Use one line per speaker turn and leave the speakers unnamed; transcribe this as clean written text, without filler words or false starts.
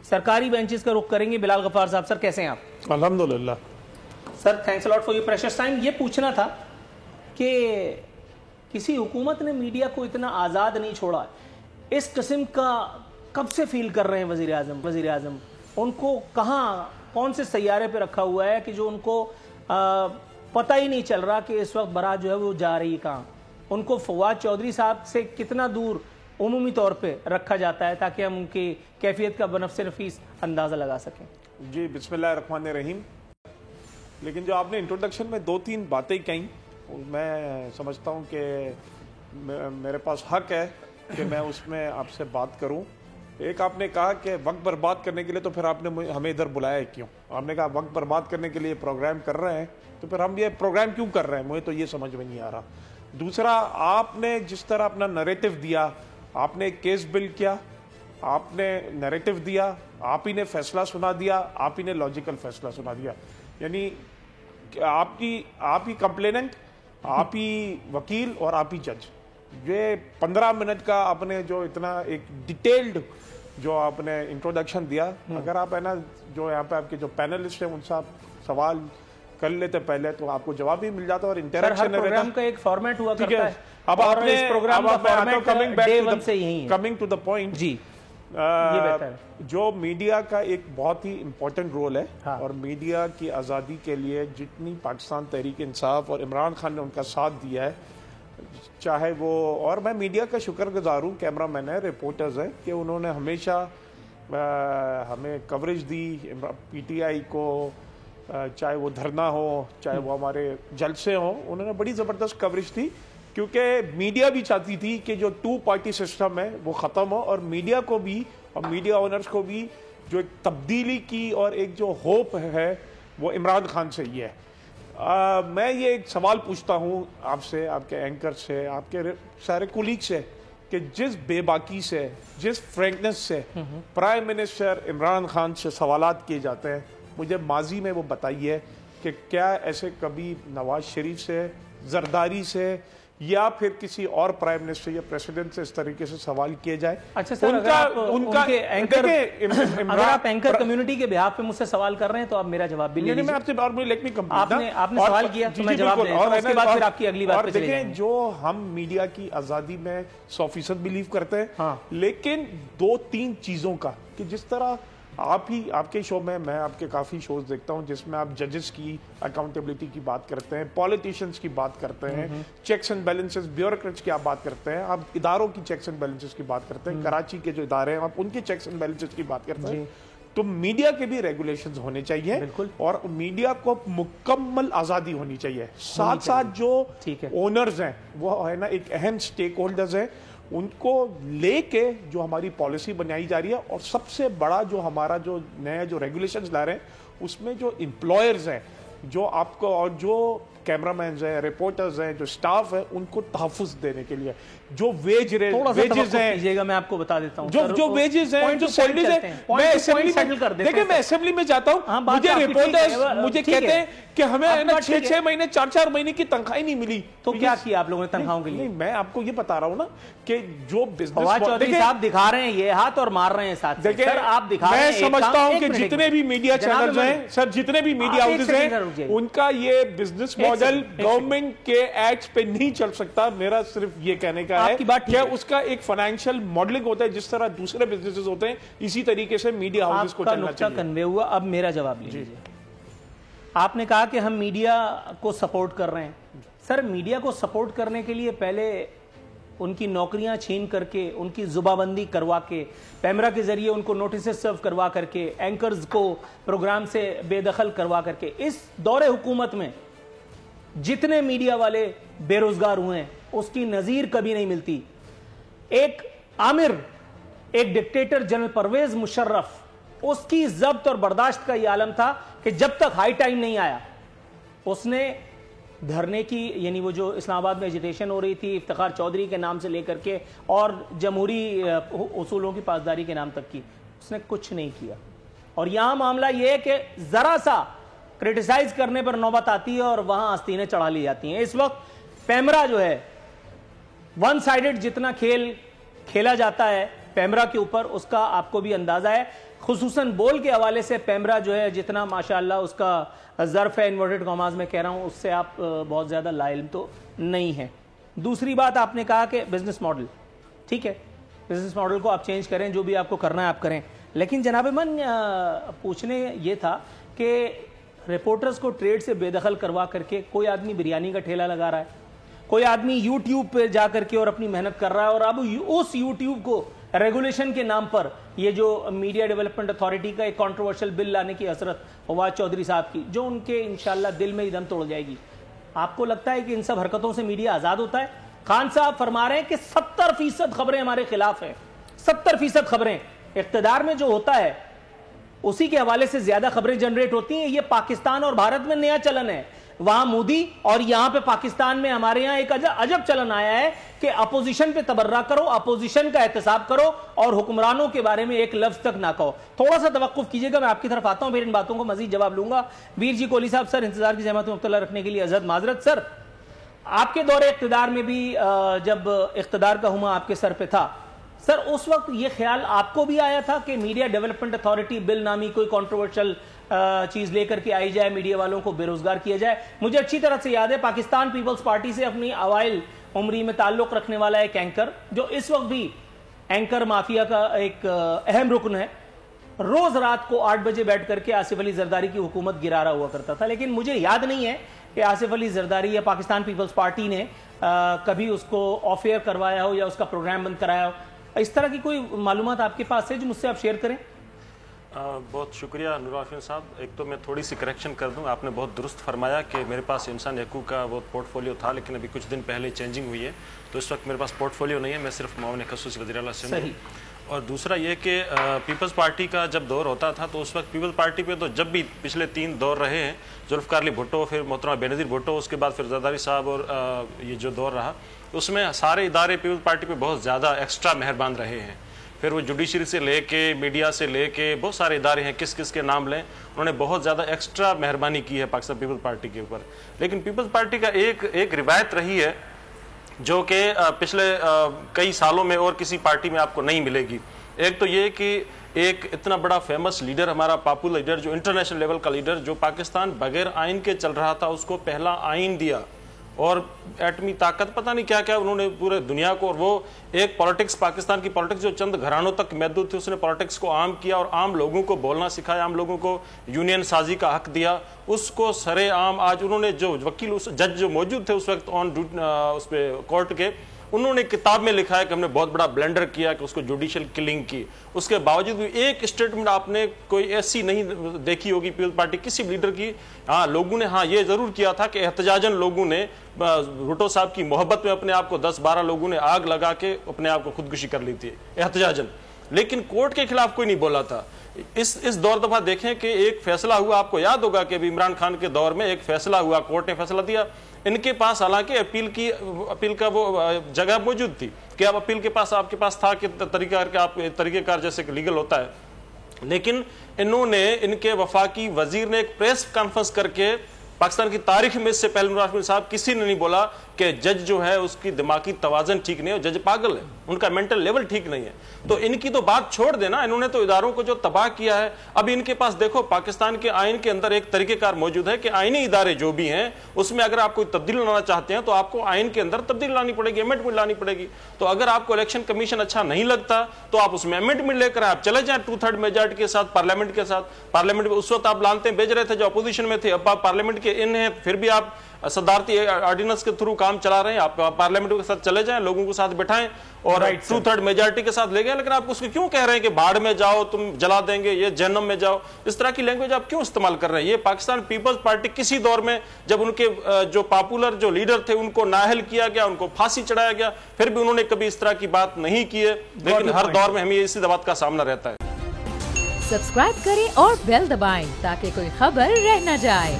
سرکاری بینچز کا رخ کریں گے. بلال غفار صاحب، سر کیسے ہیں آپ؟
الحمدللہ.
Sir thanks a lot for your precious time. یہ پوچھنا تھا کہ کسی حکومت نے میڈیا کو اتنا آزاد نہیں چھوڑا. اس قسم کا کب سے فیل کر رہے ہیں وزیر اعظم؟ ان کو کہاں، کون سے سیارے پہ رکھا ہوا ہے کہ جو ان کو پتہ ہی نہیں چل رہا کہ اس وقت برات جو ہے وہ جا رہی کہاں؟ ان کو فواد چودھری صاحب سے کتنا دور عمومی طور پہ رکھا جاتا ہے تاکہ ہم ان کی کیفیت کا بنفس نفیس اندازہ لگا سکیں؟
جی بسم اللہ الرحمن الرحیم. لیکن جو آپ نے انٹروڈکشن میں 2-3 باتیں کہیں، میں سمجھتا ہوں کہ میرے پاس حق ہے کہ میں اس میں آپ سے بات کروں. ایک آپ نے کہا کہ وقت برباد کرنے کے لیے تو پھر آپ نے ہمیں ادھر بلایا ہے کیوں؟ آپ نے کہا وقت برباد کرنے کے لیے پروگرام کر رہے ہیں تو پھر ہم یہ پروگرام کیوں کر رہے ہیں؟ مجھے تو یہ سمجھ میں نہیں آ رہا. دوسرا، آپ نے جس طرح اپنا نریٹو دیا، آپ نے ایک کیس بلڈ کیا، آپ نے نریٹو دیا، آپ ہی نے فیصلہ سنا دیا، آپ ہی نے لاجیکل فیصلہ سنا دیا. یعنی آپ ہی کمپلیننٹ، آپ ہی وکیل اور آپ ہی جج. یہ 15 منٹ کا آپ نے جو اتنا ایک ڈیٹیلڈ جو آپ نے انٹروڈکشن دیا، اگر آپ ہے نا جو یہاں پہ آپ کے جو پینلسٹ ہیں ان سے آپ سوال کر لیتے پہلے تو آپ کو جواب بھی مل جاتا اور انٹریکشن
پروگرام کا ایک فارمیٹ ہوا کرتا ہے.
اب آپ نے
پروگرام کا format
coming to the point,
جی یہ بہتر ہے.
جو میڈیا کا ایک بہت ہی امپورٹنٹ رول ہے اور میڈیا کی آزادی کے لیے جتنی پاکستان تحریک انصاف اور عمران خان نے ان کا ساتھ دیا ہے، چاہے وہ، اور میں میڈیا کا شکر گزار ہوں، کیمرہ مین ہے، رپورٹرز ہیں، کہ انہوں نے ہمیشہ ہمیں coverage the. P T I کو چاہے وہ دھرنا ہو، چاہے وہ ہمارے جلسے ہوں، انہوں نے بڑی زبردست کوریج دی. کیونکہ میڈیا بھی چاہتی تھی کہ جو 2 پارٹی سسٹم ہے وہ ختم ہو، اور میڈیا کو بھی اور میڈیا اونرز کو بھی جو ایک تبدیلی کی اور ایک جو ہوپ ہے وہ عمران خان سے ہی ہے. میں یہ ایک سوال پوچھتا ہوں آپ سے، آپ کے اینکر سے، آپ کے سارے کولیگ سے، کہ جس بے باکی سے، جس فرینکنس سے پرائم منسٹر عمران خان سے سوالات کیے جاتے ہیں، مجھے ماضی میں وہ بتائیے کہ کیا ایسے کبھی نواز شریف سے، زرداری سے، یا پھر کسی اور پرائم منسٹر یا پریسیڈنٹ سے اس طریقے سے سوال کیے جائے؟
اچھا سر، اگر آپ اینکر کمیونٹی کے بہاف پہ مجھ سے سوال کر رہے ہیں تو آپ میرا جواب بھی لے لیجیے.
میں آپ سے
آپ نے سوال کیا تو میں جواب دے اور اس کے بعد پھر آپ کی اگلی بات پہ چلے جائیں گے.
جو ہم میڈیا کی آزادی میں 100% بلیو کرتے ہیں، لیکن 2-3 چیزوں کا، کہ جس طرح آپ کے شو میں آپ کے کافی شوز دیکھتا ہوں جس میں آپ ججز کی اکاؤنٹیبلٹی کی بات کرتے ہیں، پولیٹیشنز کی بات کرتے ہیں، چیکس اینڈ بیلنسز، بیوروکریٹس کی آپ بات کرتے ہیں، آپ اداروں کی چیکس اینڈ بیلنسز کی بات کرتے ہیں، کراچی کے جو ادارے ہیں آپ ان کی چیکس اینڈ بیلنسز کی بات کرتے ہیں. تو میڈیا کے بھی ریگولیشنز ہونے چاہیے اور میڈیا کو مکمل آزادی ہونی چاہیے. ساتھ ساتھ جو اونرز ہیں وہ ہے نا ایک اہم سٹیک ہولڈرز ہیں، ان کو لے کے جو ہماری پالیسی بنائی جا رہی ہے. اور سب سے بڑا جو ہمارا جو نیا جو ریگولیشنز لا رہے ہیں اس میں جو امپلائرز ہیں، جو آپ کو، اور جو کیمرہ مینز ہیں، رپورٹرز ہیں، جو سٹاف ہے، ان کو تحفظ دینے کے لیے جو ویجز ہیں،
میں آپ کو بتا دیتا ہوں
جو ویجز ہیں، جو سیلریز ہیں، میں اسمبلی میں جاتا ہوں، مجھے رپورٹرز مجھے کہتے ہیں کہ ہمیں 6 مہینے 4 مہینے کی تنخواہ نہیں ملی.
تو کیا کیا آپ لوگوں نے تنخواہوں کے لیے؟
میں آپ کو یہ بتا رہا ہوں نا کہ جو
فواد چودھری صاحب دکھا رہے ہیں یہ ہاتھ اور مار رہے ہیں ساتھ.
میں سمجھتا ہوں کہ جتنے بھی میڈیا چینلز ہیں سر، جتنے بھی میڈیا ہاؤسز ہیں، ان کا یہ بزنس ماڈل گورنمنٹ کے ایکٹس پہ نہیں چل سکتا. میرا صرف یہ کہنے کا ہے کہ اس کا ایک فائنینشیل ماڈلنگ ہوتا ہے، جس طرح دوسرے بزنسز ہوتے ہیں اسی طریقے سے میڈیا ہاؤسز کو چلنا چاہیے.
کنوے ہوا. اب میرا جواب لیجیے. آپ نے کہا کہ ہم میڈیا کو سپورٹ کر رہے ہیں. سر میڈیا کو سپورٹ کرنے کے لیے پہلے ان کی نوکریاں چھین کر کے، ان کی زبابندی کروا کے، پیمرا کے ذریعے ان کو نوٹسز سرو کروا کر کے، اینکرز کو پروگرام سے بے دخل کروا کر کے، اس دور حکومت میں جتنے میڈیا والے بے روزگار ہوئے ہیں اس کی نظیر کبھی نہیں ملتی. ایک عامر، ایک ڈکٹیٹر جنرل پرویز مشرف، اس کی ضبط اور برداشت کا یہ عالم تھا کہ جب تک ہائی ٹائم نہیں آیا اس نے دھرنے کی، یعنی وہ جو اسلام آباد میں ایجیٹیشن ہو رہی تھی افتخار چودھری کے نام سے لے کر کے اور جمہوری اصولوں کی پاسداری کے نام تک کی، اس نے کچھ نہیں کیا. اور یہاں معاملہ یہ ہے کہ ذرا سا کرٹیسائز کرنے پر نوبت آتی ہے اور وہاں آستینیں چڑھا لی جاتی ہیں. اس وقت پیمرا جو ہے ون سائیڈڈ جتنا کھیل کھیلا جاتا ہے پیمرا کے اوپر، اس کا آپ کو بھی اندازہ ہے. خصوصاً بول کے حوالے سے پیمرا جو ہے جتنا ماشاءاللہ اس کا ظرف ہے انورٹڈ کاماز میں کہہ رہا ہوں، اس سے آپ بہت زیادہ لا علم تو نہیں ہیں. دوسری بات آپ نے کہا کہ بزنس ماڈل، ٹھیک ہے، بزنس ماڈل کو آپ چینج کریں، جو بھی آپ کو کرنا ہے آپ کریں. لیکن جناب من پوچھنے یہ تھا کہ رپورٹرز کو ٹریڈ سے بے دخل کروا کر کے کوئی آدمی بریانی کا ٹھیلا لگا رہا ہے، کوئی آدمی یوٹیوب پہ جا کر کے اور اپنی محنت کر رہا ہے، اور اب اس یوٹیوب کو ریگولیشن کے نام پر یہ جو میڈیا ڈیولپمنٹ اتھارٹی کا ایک کنٹروورشل بل لانے کی حسرت فواد چودھری صاحب کی، جو ان کے انشاءاللہ دل میں ہی دم توڑ جائے گی. آپ کو لگتا ہے کہ ان سب حرکتوں سے میڈیا آزاد ہوتا ہے؟ خان صاحب فرما رہے ہیں کہ 70% خبریں ہمارے خلاف ہیں. 70% خبریں اقتدار میں جو ہوتا ہے اسی کے حوالے سے زیادہ خبریں جنریٹ ہوتی ہیں. یہ پاکستان اور بھارت میں نیا چلن ہے. وہاں مودی اور یہاں پہ پاکستان میں ہمارے یہاں ایک عجب چلن آیا ہے کہ اپوزیشن پہ تبرہ کرو، اپوزیشن کا احتساب کرو اور حکمرانوں کے بارے میں ایک لفظ تک نہ کہو. تھوڑا سا توقف کیجئے گا، میں آپ کی طرف آتا ہوں، پھر ان باتوں کو مزید جواب لوں گا. ویر جی کوہلی صاحب، سر انتظار کی زحمت میں مبتلا رکھنے کے لیے عزت معذرت. سر آپ کے دور اقتدار میں بھی جب اقتدار کا ہما آپ کے سر پہ تھا سر، اس وقت یہ خیال آپ کو بھی آیا تھا کہ میڈیا ڈیولپمنٹ اتھارٹی بل نامی کوئی کنٹروورشل چیز لے کر کے آئی جائے، میڈیا والوں کو بے روزگار کیا جائے؟ مجھے اچھی طرح سے یاد ہے پاکستان پیپلز پارٹی سے اپنی اوائل عمری میں تعلق رکھنے والا ایک اینکر، جو اس وقت بھی اینکر مافیا کا ایک اہم رکن ہے، روز رات کو 8 بجے بیٹھ کر کے آصف علی زرداری کی حکومت گرا رہا ہوا کرتا تھا. لیکن مجھے یاد نہیں ہے کہ آصف علی زرداری یا پاکستان پیپلز پارٹی نے کبھی اس کو آف ایئر کروایا ہو یا اس کا پروگرام بند کرایا ہو. اس طرح کی کوئی معلومات آپ کے پاس ہے جو مجھ سے آپ شیئر کریں؟
بہت شکریہ نور عافیہ صاحب. ایک تو میں تھوڑی سی کریکشن کر دوں. آپ نے بہت درست فرمایا کہ میرے پاس انسان حقوق کا وہ پورٹ فولیو تھا، لیکن ابھی کچھ دن پہلے چینجنگ ہوئی ہے، تو اس وقت میرے پاس پورٹ فولیو نہیں ہے. میں صرف معاون خصوصی وزیر اعلیٰ سے ہوں. اور دوسرا یہ کہ پیپلز پارٹی کا جب دور ہوتا تھا تو اس وقت پیپلز پارٹی پہ تو جب بھی پچھلے 3 دور رہے ہیں، ذوالفقار علی بھٹو، پھر محترمہ بینظیر بھٹو، اس کے بعد پھر زرداری صاحب، اور یہ جو دور رہا اس میں سارے ادارے پیپلز پارٹی پہ بہت زیادہ ایکسٹرا مہربان رہے ہیں. پھر وہ جوڈیشری سے لے کے میڈیا سے لے کے بہت سارے ادارے ہیں، کس کس کے نام لیں، انہوں نے بہت زیادہ ایکسٹرا مہربانی کی ہے پاکستان پیپلز پارٹی کے اوپر. لیکن پیپلز پارٹی کا ایک روایت رہی ہے جو کہ پچھلے کئی سالوں میں اور کسی پارٹی میں آپ کو نہیں ملے گی. ایک تو یہ کہ ایک اتنا بڑا فیمس لیڈر، ہمارا پاپولر لیڈر، جو انٹرنیشنل لیول کا لیڈر، جو پاکستان بغیر آئین کے چل رہا تھا، اس کو پہلا آئین دیا اور ایٹمی طاقت پتہ نہیں کیا کیا انہوں نے پورے دنیا کو. اور وہ ایک پالیٹکس، پاکستان کی پالیٹکس جو چند گھرانوں تک محدود تھی، اس نے پالیٹکس کو عام کیا اور عام لوگوں کو بولنا سکھایا، عام لوگوں کو یونین سازی کا حق دیا. اس کو سرے عام آج انہوں نے جو وکیل، جج جو موجود تھے اس وقت اس پہ کورٹ کے، انہوں نے کتاب میں لکھا ہے کہ ہم نے بہت بڑا بلنڈر کیا کہ اس کو جوڈیشل کلنگ کی. اس کے باوجود بھی ایک اسٹیٹمنٹ آپ نے کوئی ایسی نہیں دیکھی ہوگی پیپلز پارٹی کسی لیڈر کی. ہاں لوگوں نے یہ ضرور کیا تھا کہ احتجاجاً لوگوں نے بھٹو صاحب کی محبت میں اپنے آپ کو 10-12 لوگوں نے آگ لگا کے اپنے آپ کو خودکشی کر لی تھی احتجاجاً. لیکن کورٹ کے خلاف کوئی نہیں بولا تھا. اس دور دفعہ دیکھیں کہ ایک فیصلہ ہوا، آپ کو یاد ہوگا کہ عمران خان کے دور میں ایک فیصلہ ہوا، کورٹ نے فیصلہ دیا. ان کے پاس حالانکہ اپیل کا وہ جگہ موجود تھی کہ اب اپیل کے پاس آپ کے پاس تھا کہ طریقہ کار جیسے کہ لیگل ہوتا ہے، لیکن انہوں نے، ان کے وفاقی وزیر نے ایک پریس کانفرنس کر کے، پاکستان کی تاریخ میں اس سے پہلے نور عافیہ صاحب کسی نے نہیں بولا کہ جج جو ہے اس کی دماغی توازن ٹھیک نہیں ہے، جج پاگل ہے، ان کا مینٹل لیول ٹھیک نہیں ہے. تو ان کی تو بات چھوڑ دینا، انہوں نے تو اداروں کو جو تباہ کیا ہے. اب ان کے پاس دیکھو پاکستان کے آئین کے اندر ایک طریقہ کار موجود ہے کہ آئینی ادارے جو بھی ہیں اس میں اگر آپ کوئی تبدیلی لانا چاہتے ہیں تو آپ کو آئین کے اندر تبدیلی لانی پڑے گی، امینڈمنٹ لانی پڑے گی. تو اگر آپ کو الیکشن کمیشن اچھا نہیں لگتا تو آپ اس میں امینڈمنٹ لے کر آپ چلے جائیں 2/3 میجارٹی کے ساتھ پارلیمنٹ کے ساتھ. پارلیمنٹ میں اس وقت آپ لانتے بھیج رہے تھے جو اپوزیشن میں تھے، اب آپ پارلیمنٹ کے ان ہیں، پھر بھی آپ صدارتی آرڈیننس کے تھرو کام چلا رہے ہیں. آپ پارلیمنٹ کے ساتھ چلے جائیں، لوگوں کو ساتھ بٹھائیں اور 2/3 میجارٹی کے ساتھ لے گئے. لیکن آپ اس کو کیوں کہہ رہے ہیں کہ بھاڑ میں جاؤ، تم جلا دیں گے، یہ جہنم میں جاؤ؟ اس طرح کی لینگویج آپ کیوں استعمال کر رہے ہیں؟ یہ پاکستان پیپلز پارٹی کسی دور میں جب ان کے جو پاپولر جو لیڈر تھے ان کو نااہل کیا گیا، ان کو پھانسی چڑھایا گیا، پھر بھی انہوں نے کبھی اس طرح کی بات نہیں کی ہے. لیکن ہر دور میں ہمیں اسی بات کا سامنا رہتا ہے.
سبسکرائب کریں اور بیل دبائیں تاکہ کوئی خبر رہ نہ جائے.